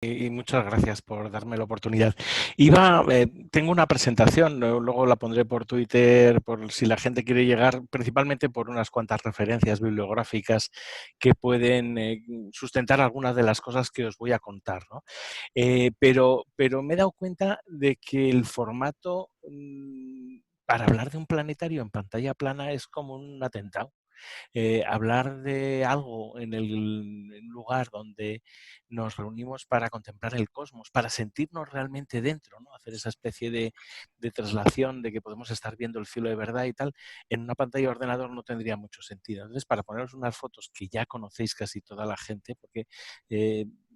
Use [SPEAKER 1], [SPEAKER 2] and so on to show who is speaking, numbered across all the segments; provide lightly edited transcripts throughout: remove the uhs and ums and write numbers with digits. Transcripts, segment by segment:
[SPEAKER 1] Y muchas gracias por darme la oportunidad. Tengo una presentación, luego la pondré por Twitter, por si la gente quiere llegar, principalmente por unas cuantas referencias bibliográficas que pueden sustentar algunas de las cosas que os voy a contar, ¿no? Pero me he dado cuenta de que el formato para hablar de un planetario en pantalla plana es como un atentado. Hablar de algo en el lugar donde nos reunimos para contemplar el cosmos, para sentirnos realmente dentro, ¿no? Hacer esa especie de traslación de que podemos estar viendo el cielo de verdad y tal, en una pantalla de ordenador no tendría mucho sentido. Entonces, para poneros unas fotos que ya conocéis casi toda la gente, porque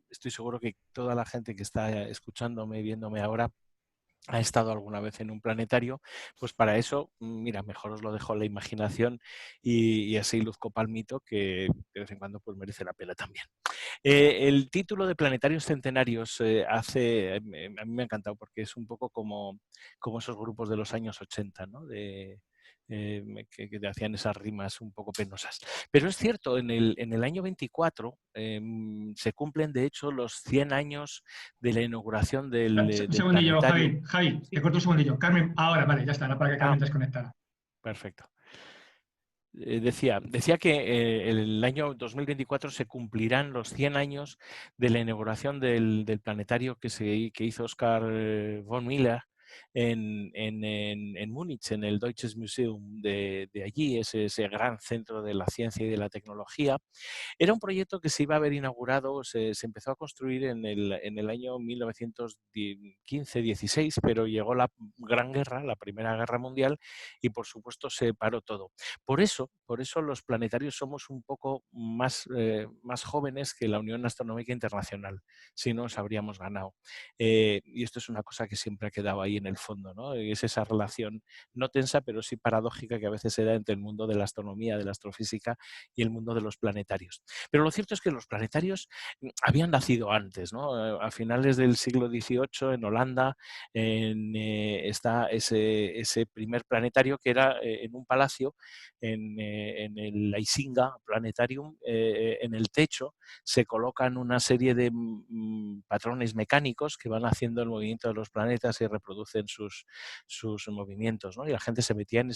[SPEAKER 1] estoy seguro que toda la gente que está escuchándome, viéndome ahora, ha estado alguna vez en un planetario, pues para eso, mira, mejor os lo dejo a la imaginación y así luzco palmito que de vez en cuando pues merece la pena también. El título de Planetarios Centenarios a mí me ha encantado porque es un poco como esos grupos de los años 80, ¿no? Que te hacían esas rimas un poco penosas. Pero es cierto, en el año 24 se cumplen de hecho los 100 años de la inauguración
[SPEAKER 2] Un
[SPEAKER 1] del
[SPEAKER 2] segundillo,
[SPEAKER 1] planetario.
[SPEAKER 2] Javi, te
[SPEAKER 1] Sí.
[SPEAKER 2] corto un segundillo. Carmen, ahora, vale, ya está, ahora para que
[SPEAKER 1] Ah,
[SPEAKER 2] Carmen desconectara.
[SPEAKER 1] perfecto. Decía que el año 2024 se cumplirán los 100 años de la inauguración del planetario que hizo Oscar von Miller en Múnich, en el Deutsches Museum de allí, ese gran centro de la ciencia y de la tecnología. Era un proyecto que se iba a haber inaugurado, se empezó a construir en el año 1915-16, pero llegó la Gran Guerra, la Primera Guerra Mundial, y por supuesto se paró todo. Por eso los planetarios somos un poco más jóvenes que la Unión Astronómica Internacional, si no os habríamos ganado. Y esto es una cosa que siempre ha quedado ahí en el fondo, ¿no? Es esa relación no tensa, pero sí paradójica que a veces se da entre el mundo de la astronomía, de la astrofísica y el mundo de los planetarios. Pero lo cierto es que los planetarios habían nacido antes, ¿no? A finales del siglo XVIII en Holanda está ese primer planetario que era en un palacio, en el Leisinga Planetarium. En el techo se colocan una serie de patrones mecánicos que van haciendo el movimiento de los planetas y reproducen sus movimientos, ¿no? Y la gente se metía en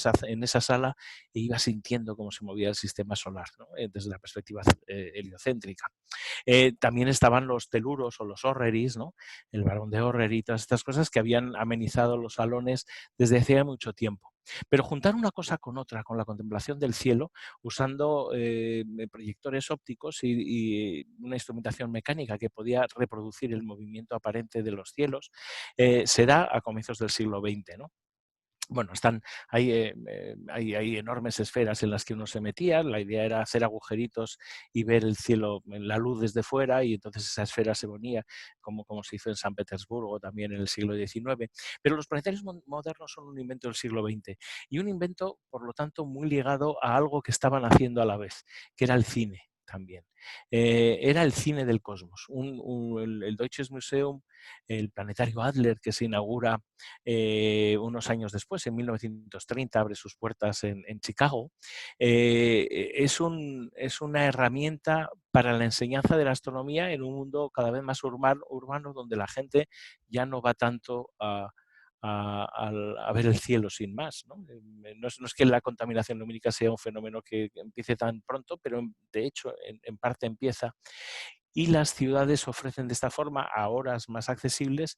[SPEAKER 1] esa sala e iba sintiendo cómo se movía el sistema solar, ¿no? Desde la perspectiva heliocéntrica. También estaban los teluros o los orreris, ¿no? El varón de Orrery y todas estas cosas que habían amenizado los salones desde hacía mucho tiempo. Pero juntar una cosa con otra, con la contemplación del cielo, usando proyectores ópticos y una instrumentación mecánica que podía reproducir el movimiento aparente de los cielos, se da a comienzos del siglo XX, ¿no? Bueno, hay enormes esferas en las que uno se metía. La idea era hacer agujeritos y ver el cielo, la luz desde fuera, y entonces esa esfera se ponía como se hizo en San Petersburgo también en el siglo XIX. Pero los planetarios modernos son un invento del siglo XX y un invento, por lo tanto, muy ligado a algo que estaban haciendo a la vez, que era el cine también. Era el cine del cosmos. El Deutsches Museum, el planetario Adler, que se inaugura unos años después, en 1930, abre sus puertas en Chicago. Es una herramienta para la enseñanza de la astronomía en un mundo cada vez más urbano, donde la gente ya no va tanto a ver el cielo sin más, ¿no? No es que la contaminación lumínica sea un fenómeno que empiece tan pronto, pero de hecho en parte empieza, y las ciudades ofrecen de esta forma, a horas más accesibles,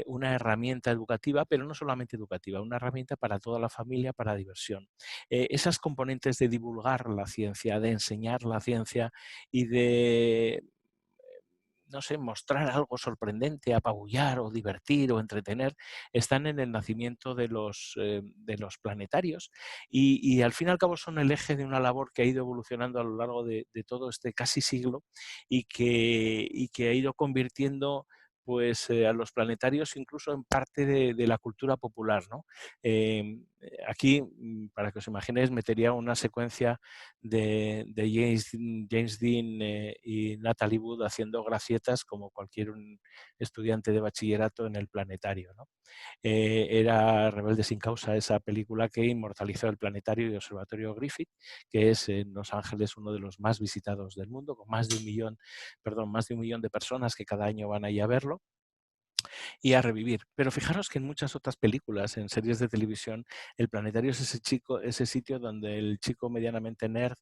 [SPEAKER 1] una herramienta educativa, pero no solamente educativa, una herramienta para toda la familia, para diversión. Esas componentes de divulgar la ciencia, de enseñar la ciencia y de, no sé, mostrar algo sorprendente, apabullar o divertir o entretener, están en el nacimiento de los planetarios, y al fin y al cabo son el eje de una labor que ha ido evolucionando a lo largo de todo este casi siglo y que ha ido convirtiendo pues a los planetarios incluso en parte de la cultura popular, ¿no? Aquí, para que os imaginéis, metería una secuencia de James Dean y Natalie Wood haciendo gracietas como cualquier un estudiante de bachillerato en el planetario, ¿no? Era Rebelde sin causa, esa película que inmortalizó el planetario y observatorio Griffith, que es en Los Ángeles uno de los más visitados del mundo, con más de un millón de personas que cada año van ahí a verlo y a revivir. Pero fijaros que en muchas otras películas, en series de televisión, el planetario es ese sitio donde el chico medianamente nerd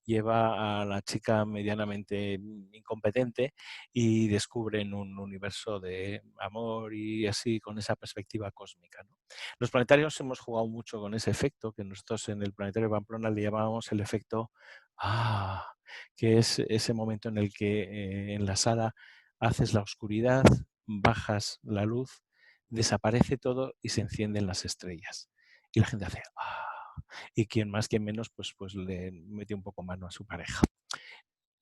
[SPEAKER 1] lleva a la chica medianamente incompetente y descubren un universo de amor y así con esa perspectiva cósmica, ¿no? Los planetarios hemos jugado mucho con ese efecto que nosotros en el planetario de Pamplona le llamábamos el efecto ¡ah! Que es ese momento en el que en la sala haces la oscuridad, bajas la luz, desaparece todo y se encienden las estrellas. Y la gente hace ¡ah! Y quien más, quien menos, pues le mete un poco mano a su pareja.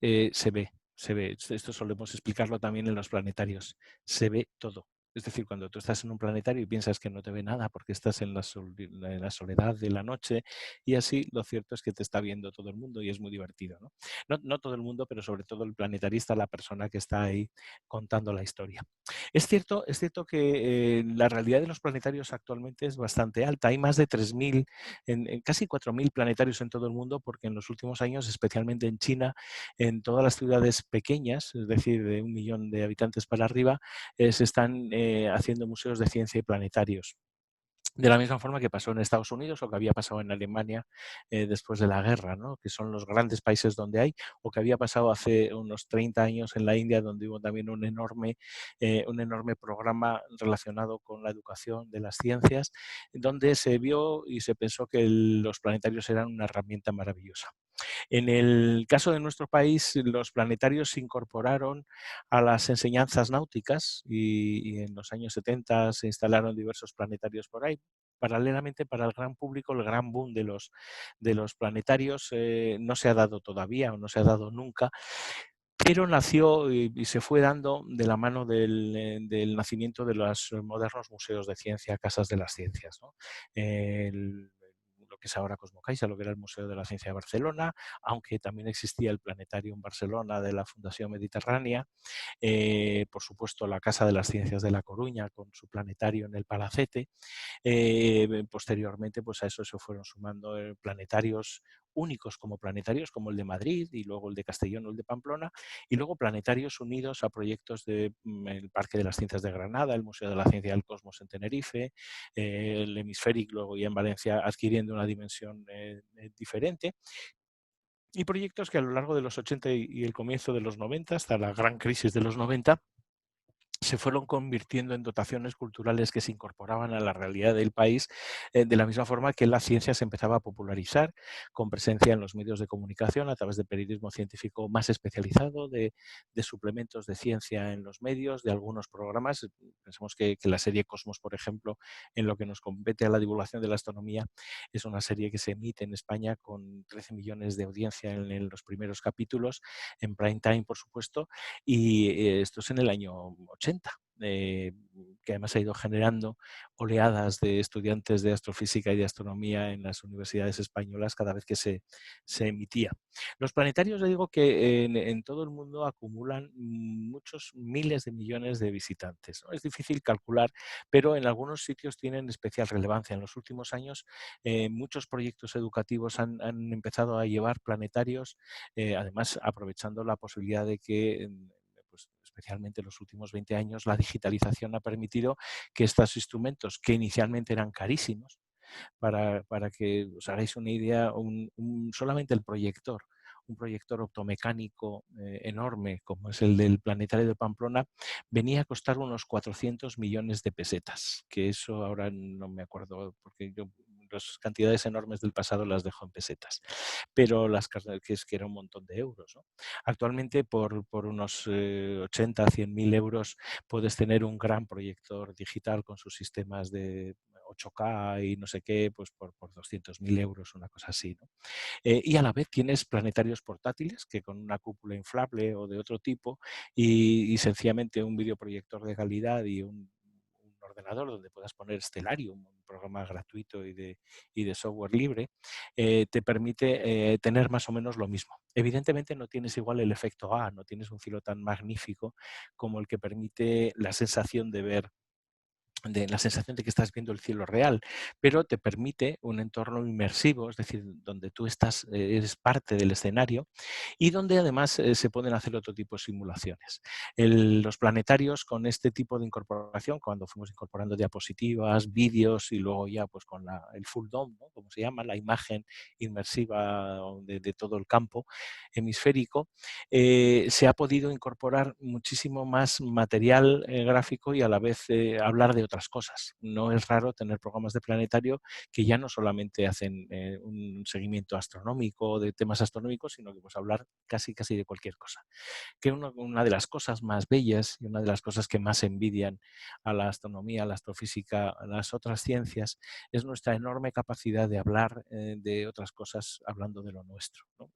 [SPEAKER 1] Se ve, se ve. Esto solemos explicarlo también en los planetarios. Se ve todo. Es decir, cuando tú estás en un planetario y piensas que no te ve nada porque estás en la soledad de la noche y así, lo cierto es que te está viendo todo el mundo y es muy divertido, ¿no? No todo el mundo, pero sobre todo el planetarista, la persona que está ahí contando la historia. Es cierto que la realidad de los planetarios actualmente es bastante alta. Hay más de 3.000, en casi 4.000 planetarios en todo el mundo, porque en los últimos años, especialmente en China, en todas las ciudades pequeñas, es decir, de 1 millón de habitantes para arriba, se están haciendo museos de ciencia y planetarios. De la misma forma que pasó en Estados Unidos o que había pasado en Alemania después de la guerra, ¿no? Que son los grandes países donde hay, o que había pasado hace unos 30 años en la India, donde hubo también un enorme programa relacionado con la educación de las ciencias, donde se vio y se pensó que los planetarios eran una herramienta maravillosa. En el caso de nuestro país, los planetarios se incorporaron a las enseñanzas náuticas y en los años 70 se instalaron diversos planetarios por ahí. Paralelamente, para el gran público, el gran boom de los planetarios no se ha dado todavía o no se ha dado nunca, pero nació y se fue dando de la mano del nacimiento de los modernos museos de ciencia, casas de las ciencias, ¿no? Lo que es ahora Cosmocaixa, lo que era el Museo de la Ciencia de Barcelona, aunque también existía el Planetario en Barcelona de la Fundación Mediterránea, por supuesto la Casa de las Ciencias de La Coruña con su planetario en el Palacete. Posteriormente, pues a eso se fueron sumando planetarios únicos como planetarios como el de Madrid y luego el de Castellón o el de Pamplona, y luego planetarios unidos a proyectos del Parque de las Ciencias de Granada, el Museo de la Ciencia del Cosmos en Tenerife, el Hemisféric luego ya en Valencia adquiriendo una dimensión diferente, y proyectos que a lo largo de los 80 y el comienzo de los 90, hasta la gran crisis de los 90, se fueron convirtiendo en dotaciones culturales que se incorporaban a la realidad del país, de la misma forma que la ciencia se empezaba a popularizar, con presencia en los medios de comunicación a través de periodismo científico más especializado, de suplementos de ciencia en los medios, de algunos programas. Pensamos que la serie Cosmos, por ejemplo, en lo que nos compete a la divulgación de la astronomía, es una serie que se emite en España con 13 millones de audiencia en los primeros capítulos, en prime time, por supuesto, y esto es en el año 80, que además ha ido generando oleadas de estudiantes de astrofísica y de astronomía en las universidades españolas cada vez que se emitía. Los planetarios, le digo que en todo el mundo acumulan muchos miles de millones de visitantes, ¿no? Es difícil calcular, pero en algunos sitios tienen especial relevancia. En los últimos años, muchos proyectos educativos han empezado a llevar planetarios, además aprovechando la posibilidad de que pues, especialmente en los últimos 20 años, la digitalización ha permitido que estos instrumentos, que inicialmente eran carísimos, para que os hagáis una idea, solamente el proyector, un proyector optomecánico enorme como es el del Planetario de Pamplona, venía a costar unos 400 millones de pesetas, que eso ahora no me acuerdo porque yo las cantidades enormes del pasado las dejo en pesetas, pero que es que era un montón de euros, ¿no? Actualmente por unos 80, 100.000 euros puedes tener un gran proyector digital con sus sistemas de 8K y no sé qué, pues por 200.000 euros, una cosa así, ¿no? Y a la vez tienes planetarios portátiles que con una cúpula inflable o de otro tipo y sencillamente un videoproyector de calidad y un ordenador donde puedas poner Stellarium, un programa gratuito y de software libre, te permite tener más o menos lo mismo. Evidentemente no tienes igual el efecto A, no tienes un cielo tan magnífico como el que permite la sensación de ver, de la sensación de que estás viendo el cielo real, pero te permite un entorno inmersivo, es decir, donde tú estás, eres parte del escenario y donde además se pueden hacer otro tipo de simulaciones. Los planetarios con este tipo de incorporación, cuando fuimos incorporando diapositivas, vídeos y luego ya pues con el full dome, ¿no? Como se llama, la imagen inmersiva de todo el campo hemisférico, se ha podido incorporar muchísimo más material gráfico y a la vez hablar de otras cosas. No es raro tener programas de planetario que ya no solamente hacen un seguimiento astronómico de temas astronómicos, sino que pues hablar casi de cualquier cosa. Que una de las cosas más bellas y una de las cosas que más envidian a la astronomía, a la astrofísica, a las otras ciencias, es nuestra enorme capacidad de hablar de otras cosas hablando de lo nuestro, ¿no?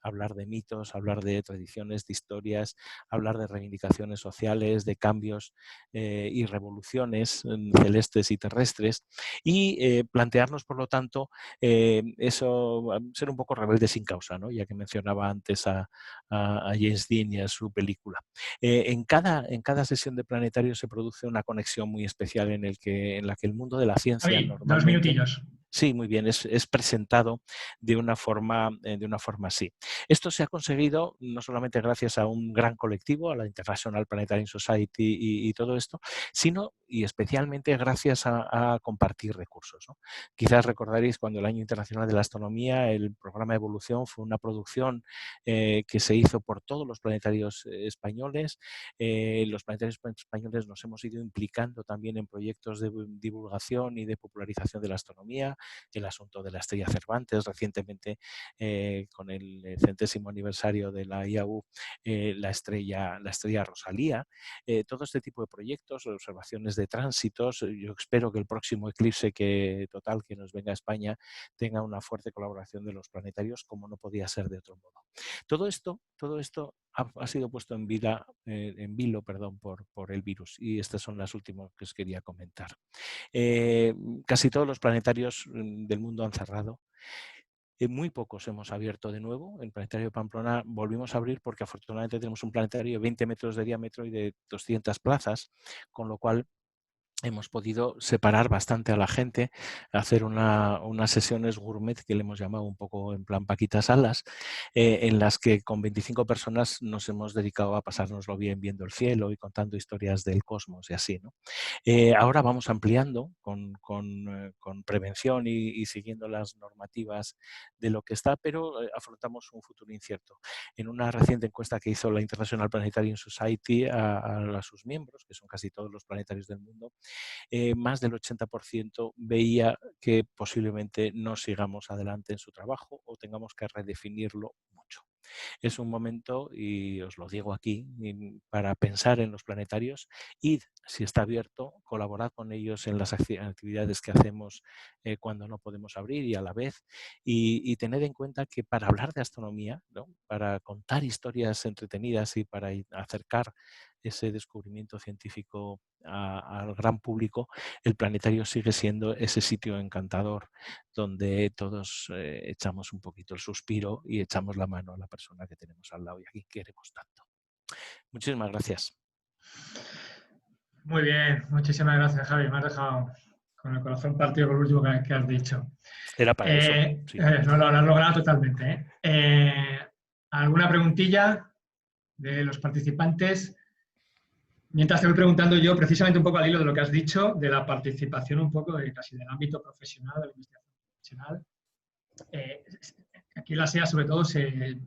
[SPEAKER 1] Hablar de mitos, hablar de tradiciones, de historias, hablar de reivindicaciones sociales, de cambios y revoluciones celestes y terrestres y plantearnos, por lo tanto, eso, ser un poco rebeldes sin causa, ¿no? Ya que mencionaba antes a James Dean y a su película. En cada sesión de planetario se produce una conexión muy especial en la que el mundo de la ciencia
[SPEAKER 2] Javi, 2
[SPEAKER 1] normalmente...
[SPEAKER 2] minutillos.
[SPEAKER 1] Sí, muy bien, es presentado de una forma así. Esto se ha conseguido no solamente gracias a un gran colectivo, a la International Planetary Society y todo esto, sino y especialmente gracias a compartir recursos, ¿no? Quizás recordaréis cuando el Año Internacional de la Astronomía, el programa Evolución fue una producción que se hizo por todos los planetarios españoles. Los planetarios españoles nos hemos ido implicando también en proyectos de divulgación y de popularización de la astronomía, el asunto de la estrella Cervantes, recientemente con el 100º aniversario de la IAU, la estrella Rosalía, todo este tipo de proyectos, observaciones de tránsitos. Yo espero que el próximo eclipse total que nos venga a España tenga una fuerte colaboración de los planetarios, como no podía ser de otro modo. Todo esto ha sido puesto en vilo por el virus y estas son las últimas que os quería comentar. Casi todos los planetarios del mundo han cerrado. Muy pocos hemos abierto de nuevo. El planetario de Pamplona volvimos a abrir porque afortunadamente tenemos un planetario de 20 metros de diámetro y de 200 plazas, con lo cual hemos podido separar bastante a la gente, hacer unas sesiones gourmet que le hemos llamado un poco en plan Paquita Salas, en las que con 25 personas nos hemos dedicado a pasárnoslo bien viendo el cielo y contando historias del cosmos y así, ¿no? Ahora vamos ampliando con prevención y siguiendo las normativas de lo que está, pero afrontamos un futuro incierto. En una reciente encuesta que hizo la International Planetarium Society a sus miembros, que son casi todos los planetarios del mundo, más del 80% veía que posiblemente no sigamos adelante en su trabajo o tengamos que redefinirlo mucho. Es un momento, y os lo digo aquí, para pensar en los planetarios. Id, si está abierto, colaborad con ellos en las actividades que hacemos cuando no podemos abrir y a la vez. Y tened en cuenta que para hablar de astronomía, ¿no? Para contar historias entretenidas y para acercar ese descubrimiento científico al gran público, el planetario sigue siendo ese sitio encantador donde todos echamos un poquito el suspiro y echamos la mano a la persona que tenemos al lado y aquí queremos tanto. Muchísimas gracias.
[SPEAKER 2] Muy bien, muchísimas gracias, Javi. Me has dejado con el corazón partido con lo último que has dicho.
[SPEAKER 1] Era para eso, sí.
[SPEAKER 2] No lo has logrado totalmente. ¿Alguna preguntilla de los participantes? Mientras te voy preguntando yo, precisamente un poco al hilo de lo que has dicho, de la participación un poco casi del ámbito profesional, de la investigación profesional. Aquí en la SEA, sobre todo, se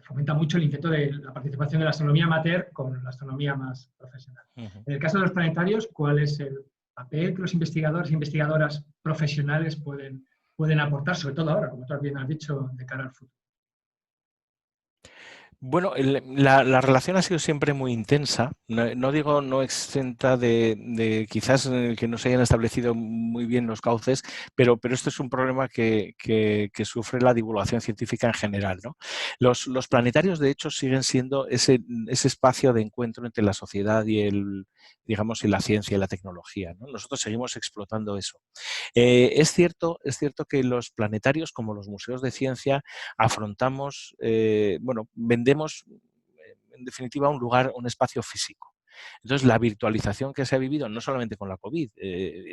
[SPEAKER 2] fomenta mucho el intento de la participación de la astronomía amateur con la astronomía más profesional. En el caso de los planetarios, ¿cuál es el papel que los investigadores e investigadoras profesionales pueden aportar, sobre todo ahora, como tú bien has dicho, de cara al futuro?
[SPEAKER 1] Bueno, la relación ha sido siempre muy intensa. No digo no exenta de quizás que no se hayan establecido muy bien los cauces, pero esto es un problema que sufre la divulgación científica en general, ¿no? Los planetarios, de hecho, siguen siendo ese espacio de encuentro entre la sociedad y digamos, y la ciencia y la tecnología, ¿no? Nosotros seguimos explotando eso. Es cierto que los planetarios, como los museos de ciencia, afrontamos, bueno, vendemos en definitiva un lugar, un espacio físico. Entonces, la virtualización que se ha vivido, no solamente con la COVID,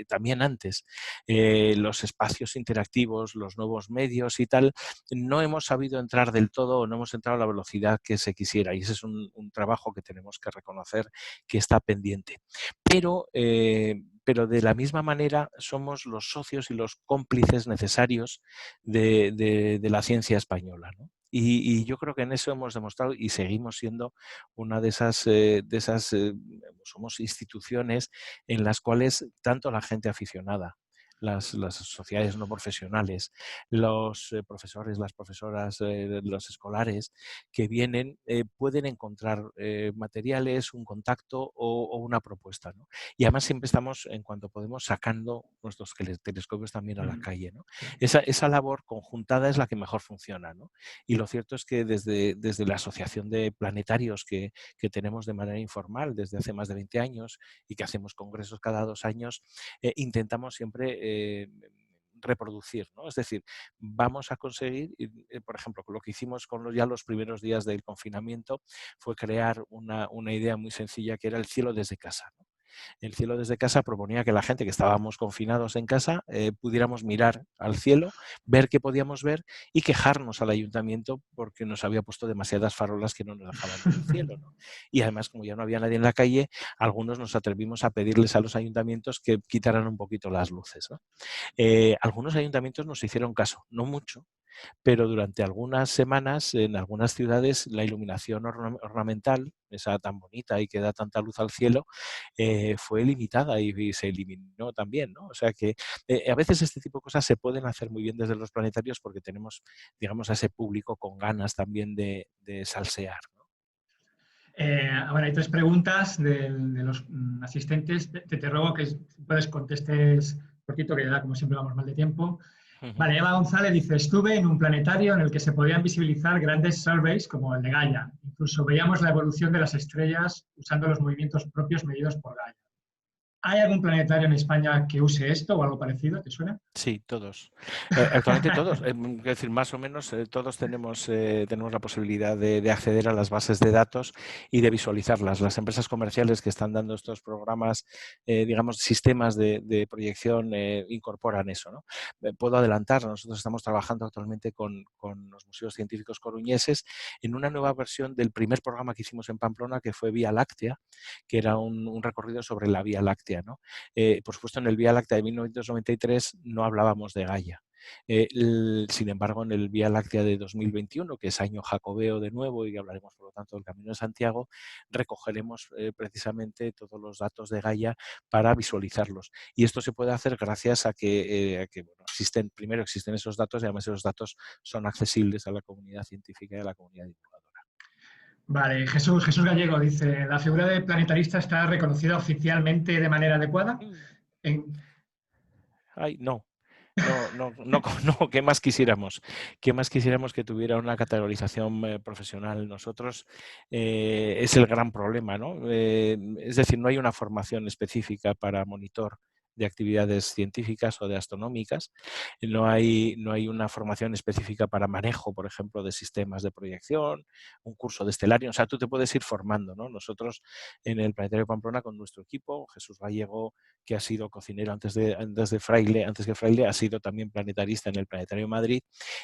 [SPEAKER 1] también antes, los espacios interactivos, los nuevos medios y tal, no hemos sabido entrar del todo o no hemos entrado a la velocidad que se quisiera. Y ese es un trabajo que tenemos que reconocer que está pendiente. Pero de la misma manera somos los socios y los cómplices necesarios de la ciencia española, ¿no? Y yo creo que en eso hemos demostrado y seguimos siendo una somos instituciones en las cuales tanto la gente aficionada, las sociedades no profesionales, los profesores, las profesoras, los escolares que vienen, pueden encontrar materiales, un contacto o una propuesta, ¿no? Y además siempre estamos, en cuanto podemos, sacando nuestros telescopios también a la calle, ¿no?
[SPEAKER 2] Sí.
[SPEAKER 1] Esa labor conjuntada es la que mejor funciona, ¿no? Y lo cierto es que desde la Asociación de Planetarios que tenemos de manera informal desde hace más de 20 años y que hacemos congresos cada 2 años, intentamos siempre reproducir, ¿no? Es decir, vamos a conseguir, por ejemplo, lo que hicimos con ya los primeros días del confinamiento fue crear una idea muy sencilla que era el cielo desde casa, ¿no? El cielo desde casa proponía que la gente que estábamos confinados en casa pudiéramos mirar al cielo, ver qué podíamos ver y quejarnos al ayuntamiento porque nos había puesto demasiadas farolas que no nos dejaban ver el cielo, ¿no? Y además, como ya no había nadie en la calle, algunos nos atrevimos a pedirles a los ayuntamientos que quitaran un poquito las luces, ¿no? Algunos ayuntamientos nos hicieron caso, no mucho, pero durante algunas semanas en algunas ciudades la iluminación ornamental, esa tan bonita y que da tanta luz al cielo, fue limitada y se eliminó también, ¿no? O sea que a veces este tipo de cosas se pueden hacer muy bien desde los planetarios porque tenemos, digamos, a ese público con ganas también de salsear, ¿no?
[SPEAKER 2] Bueno, hay tres preguntas de los asistentes. Te ruego que puedes contestes cortito, que ya como siempre vamos mal de tiempo.
[SPEAKER 1] Ujú.
[SPEAKER 2] Vale, Eva González dice, estuve en un planetario en el que se podían visibilizar grandes surveys como el de Gaia. Incluso veíamos la evolución de las estrellas usando los movimientos propios medidos por Gaia. ¿Hay algún planetario en España que use esto o algo parecido? ¿Te suena?
[SPEAKER 1] Sí, todos. Actualmente todos, es decir, más o menos todos tenemos la posibilidad de acceder a las bases de datos y de visualizarlas. Las empresas comerciales que están dando estos programas, digamos, sistemas de proyección, incorporan eso, ¿no? Puedo adelantar, nosotros estamos trabajando actualmente con los museos científicos coruñeses en una nueva versión del primer programa que hicimos en Pamplona, que fue Vía Láctea, que era un recorrido sobre la Vía Láctea, ¿no? Por supuesto, en el Vía Láctea de 1993 no hablábamos de Gaia. Sin embargo, en el Vía Láctea de 2021, que es año jacobeo de nuevo y hablaremos, por lo tanto, del Camino de Santiago, recogeremos precisamente todos los datos de Gaia para visualizarlos. Y esto se puede hacer gracias a que bueno, primero existen esos datos y además esos datos son accesibles a la comunidad científica y a la comunidad divulgadora.
[SPEAKER 2] Vale, Jesús Gallego dice, ¿la figura de planetarista está reconocida oficialmente de manera adecuada?
[SPEAKER 1] Mm.
[SPEAKER 2] En-
[SPEAKER 1] Ay, no. No, no, no, no, ¿qué más quisiéramos? ¿Qué más quisiéramos que tuviera una categorización profesional? Nosotros es el gran problema, ¿no? Es decir, no hay una formación específica para monitor de actividades científicas o de astronómicas. No hay una formación específica para manejo, por ejemplo, de sistemas de proyección, un curso de Stellarium. O sea, tú te puedes ir formando, ¿no? Nosotros en el Planetario de Pamplona con nuestro equipo, Jesús Gallego, que ha sido cocinero antes que Fraile, ha sido también planetarista en el Planetario de Madrid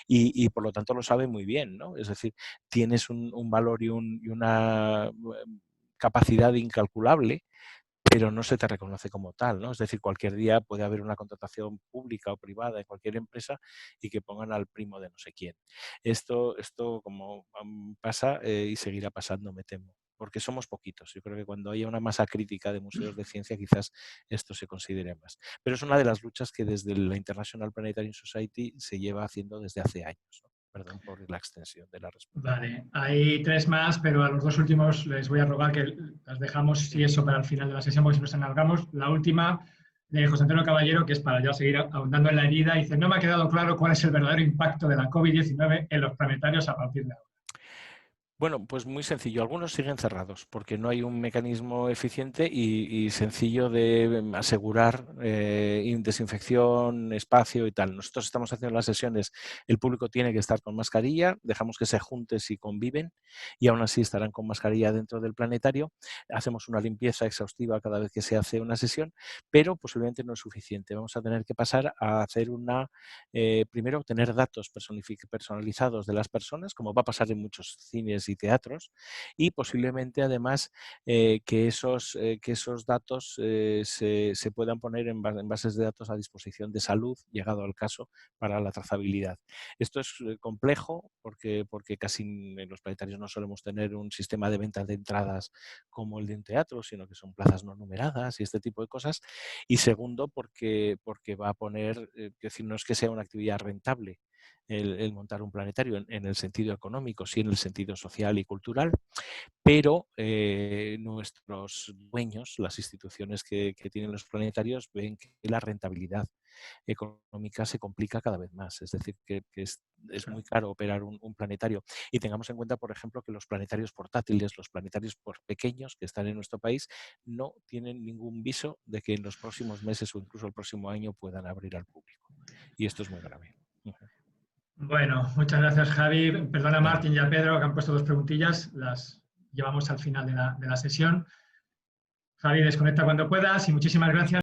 [SPEAKER 1] y por lo tanto lo sabe muy bien, ¿no? Es decir, tienes un valor y una capacidad incalculable, pero no se te reconoce como tal, ¿no? Es decir, cualquier día puede haber una contratación pública o privada en cualquier empresa y que pongan al primo de no sé quién. Esto como pasa y seguirá pasando, me temo, porque somos poquitos. Yo creo que cuando haya una masa crítica de museos de ciencia, quizás esto se considere más. Pero es una de las luchas que desde la International Planetary Society se lleva haciendo desde hace años, ¿no? Perdón por la extensión de la respuesta.
[SPEAKER 2] Vale, hay 3 más, pero a los 2 últimos les voy a rogar que las dejamos, si eso, para el final de la sesión, porque si nos alargamos. La última, de José Antonio Caballero, que es para ya seguir ahondando en la herida, dice: no me ha quedado claro cuál es el verdadero impacto de la COVID-19 en los planetarios a partir de ahora.
[SPEAKER 1] Bueno, pues muy sencillo. Algunos siguen cerrados porque no hay un mecanismo eficiente y sencillo de asegurar desinfección, espacio y tal. Nosotros estamos haciendo las sesiones, el público tiene que estar con mascarilla, dejamos que se junten si conviven y aún así estarán con mascarilla dentro del planetario. Hacemos una limpieza exhaustiva cada vez que se hace una sesión, pero posiblemente no es suficiente. Vamos a tener que pasar a hacer primero obtener datos personalizados de las personas, como va a pasar en muchos cines y teatros, y posiblemente además que esos datos se puedan poner en bases de datos a disposición de salud, llegado al caso, para la trazabilidad. Esto es complejo porque casi en los planetarios no solemos tener un sistema de venta de entradas como el de un teatro, sino que son plazas no numeradas y este tipo de cosas. Y segundo, porque va a poner, es decir, no es que sea una actividad rentable el montar un planetario en el sentido económico, sí en el sentido social y cultural, pero nuestros dueños, las instituciones que tienen los planetarios, ven que la rentabilidad económica se complica cada vez más. Es decir, que es muy caro operar un planetario. Y tengamos en cuenta, por ejemplo, que los planetarios portátiles, los planetarios pequeños que están en nuestro país, no tienen ningún viso de que en los próximos meses o incluso el próximo año puedan abrir al público. Y esto es muy grave.
[SPEAKER 2] Bueno, muchas gracias, Javi. Perdona a
[SPEAKER 1] Nada.
[SPEAKER 2] Martín y a Pedro, que han puesto 2 preguntillas, las llevamos al final de la sesión. Javi, desconecta cuando puedas y muchísimas gracias.